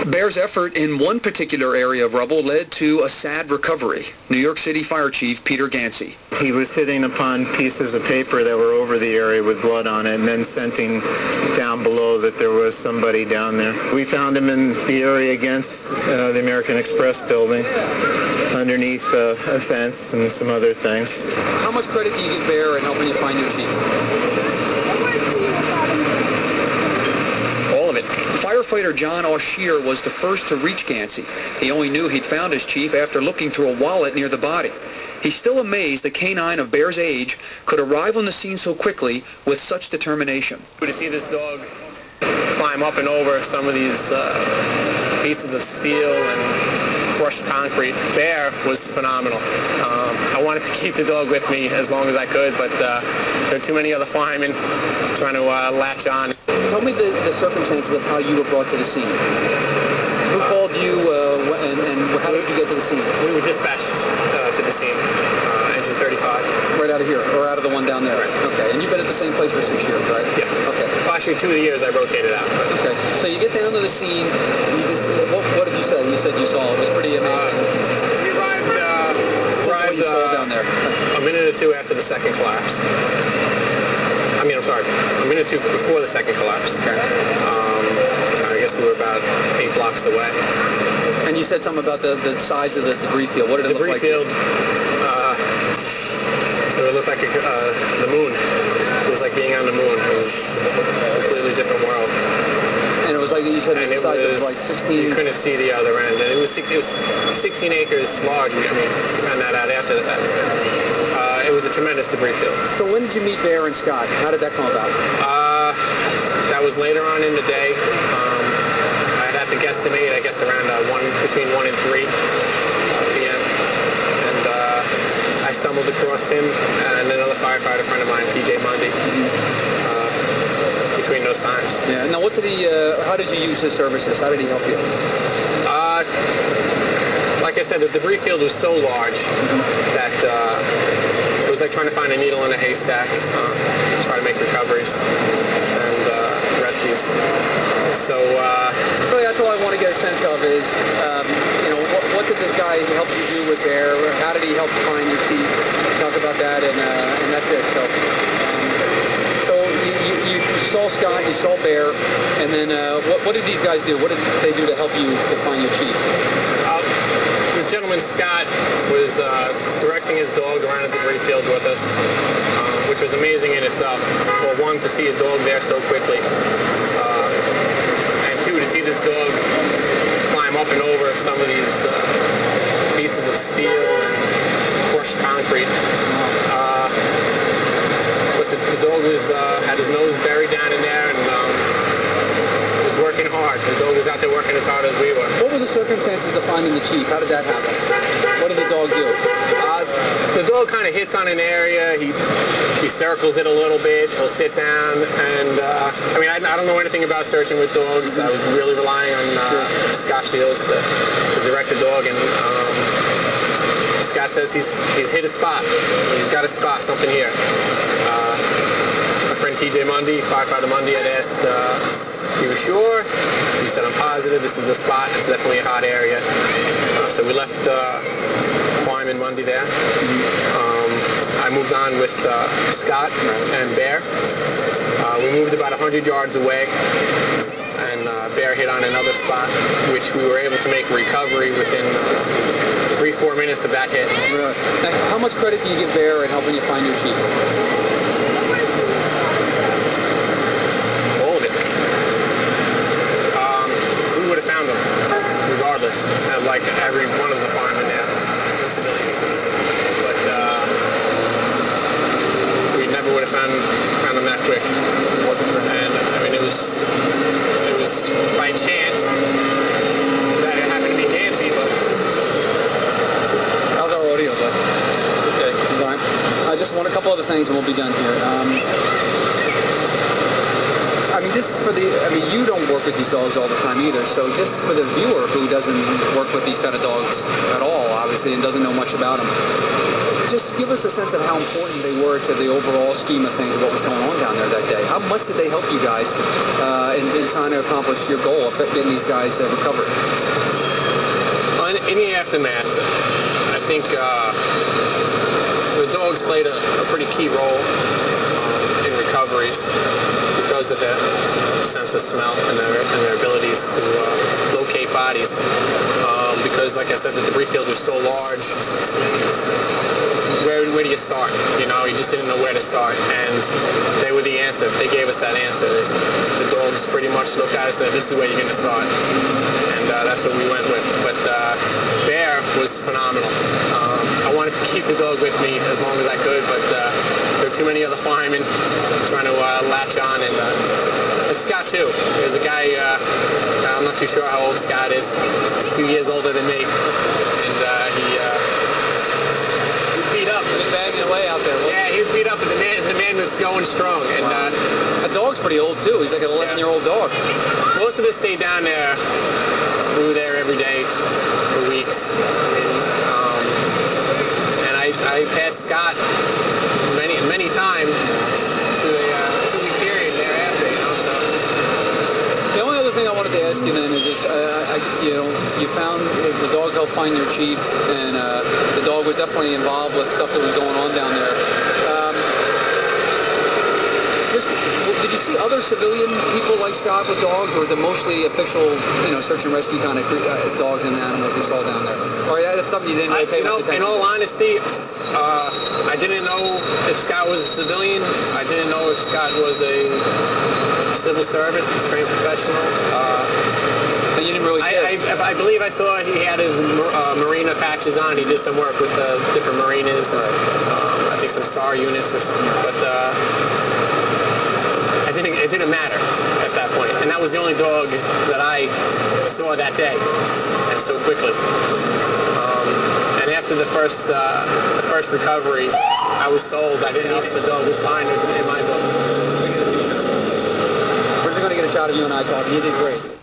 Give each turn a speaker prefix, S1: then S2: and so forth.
S1: Bear's effort in one particular area of rubble led to a sad recovery. New York City Fire Chief Peter Ganci.
S2: He was hitting upon pieces of paper that were over the area with blood on it and then sensing down below that there was somebody down there. We found him in the area against the American Express building underneath a fence and some other things.
S1: How much credit do you give Bear in helping you find your chief?
S2: All of it.
S1: Firefighter John Augier was the first to reach Ganci. He only knew he'd found his chief after looking through a wallet near the body. He's still amazed the canine of Bear's age could arrive on the scene so quickly with such determination.
S3: To see this dog climb up and over some of these pieces of steel and crushed concrete, Bear was phenomenal. I wanted to keep the dog with me as long as I could, but there are too many other firemen trying to latch on.
S1: Tell me the circumstances of how you were brought to the scene. Who called you and how did you get to the scene?
S3: We were dispatched to the scene, engine 35.
S1: Right out of here, or out of the one down there?
S3: Right.
S1: Okay, and you've been at the same place for 6 years, right?
S3: Yeah.
S1: Okay.
S3: Well, actually, 2 of the years I rotated out. But.
S1: Okay, so you get down to the scene, you just, what did you say? You said you saw it was pretty amazing.
S3: We arrived
S1: what you saw down there.
S3: A minute or two after the second collapse. I'm sorry, a minute or two before the second collapse.
S1: Okay.
S3: I guess we were about 8 blocks away.
S1: And you said something about the size of the debris field. What did it look like?
S3: The debris field, it looked like the moon. It was like being on the moon. It was a completely different world.
S1: And it was like, you said the size, it was like 16...
S3: You couldn't see the other end. And it was 16 acres large. I mean, we found that out after that. It was a tremendous debris field.
S1: So when did you meet Bear and Scott? How did that come about?
S3: That was later on in the day. I'd have to guesstimate, I guess, around between 1 and 3 p.m. And I stumbled across him and another firefighter friend of mine, TJ Mundy, between those times.
S1: Yeah. Now, what did he? How did you use his services? How did he help you?
S3: Like I said, the debris field was so large that it was like trying to find a needle in a haystack to try to make recoveries and rescues. So
S1: really, that's all I want to get a sense of is, what did this guy help you do with Bear? How did he help you find your chief? Talk about that, and that's it. So you saw Scott, you saw Bear, and then what did these guys do? What did they do to help you to find your chief?
S3: This gentleman, Scott, was directing his dog around the debris field with us, which was amazing in itself. For one, to see a dog there so quickly, and two, to see this dog climb up and over some of these pieces of steel and crushed concrete. But the dog had his nose buried down in there and was working hard. The dog was out there working as hard as we were.
S1: What were the circumstances of finding the chief? How did that happen? What did the dog do?
S3: The dog kind of hits on an area. He circles it a little bit. He'll sit down, and I don't know anything about searching with dogs. I was really relying on Scott Shields to direct the dog, and Scott says he's hit a spot. He's got a spot, something here. My friend TJ Mundy, Firefighter Mundy, had asked if he was sure. He said, I'm positive this is the spot. It's definitely a hot area. So we left Fireman Mundy there. I moved on with Scott and Bear. We moved about 100 yards away, and Bear hit on another spot, which we were able to make a recovery within 3-4 minutes of that hit.
S1: Really? Now, how much credit do you give Bear in helping you find your chief?
S3: All of it. We would have found him, regardless, like every one of the firemen there, and civilians. But we never would have found him that quick. And it was by chance that it happened to be Ganci, but...
S1: How's our audio, bud? Okay, fine. I just want a couple other things and we'll be done here. You don't work with these dogs all the time either, so just for the viewer who doesn't work with these kind of dogs at all, obviously, and doesn't know much about them, just give us a sense of how important they were to the overall scheme of things of what was going on down there. down there that day. How much did they help you guys in trying to accomplish your goal of getting these guys recovered?
S3: In the aftermath, I think the dogs played a pretty key role in recoveries because of their sense of smell and their abilities to locate bodies. Because, like I said, the debris field was so large. Where do you start? You know, you just didn't know where to start, and they were the answer. They gave us that answer. The dogs pretty much looked at us and said, "This is where you're going to start," and that's what we went with. But Bear was phenomenal. I wanted to keep the dog with me as long as I could, but there were too many other firemen trying to latch on, and Scott too. There's a guy, I'm not too sure how old Scott is. He's a few years older than me, and he beat up.
S1: He was banging away out there.
S3: Yeah, he was beat up, but the man was going strong. And
S1: that dog's pretty old too. He's like an 11-year-old dog.
S3: Most of us stayed down there. We were there every day for weeks. And I passed Scott many times through a 2-week period thereafter. You know, so.
S1: The only other thing I wanted to ask you then is just, you found the dog helped find your chief, and the dog was definitely involved with stuff that was going on down there. Did you see other civilian people like Scott with dogs, or was it mostly official, search and rescue kind of dogs and animals you saw down there? Or that's something you didn't really pay much attention to?
S3: In all honesty, I didn't know if Scott was a civilian. I didn't know if Scott was a civil servant, trained professional.
S1: But you didn't really care?
S3: I believe I saw he had his marina patches on. He did some work with different marinas, I think some SAR units or something. But it didn't matter at that point. And that was the only dog that I saw that day, and so quickly. And after the first recovery, I was sold. I didn't know if the dog was fine in my book.
S1: We're just going to get a shot of you and I talking. You did great.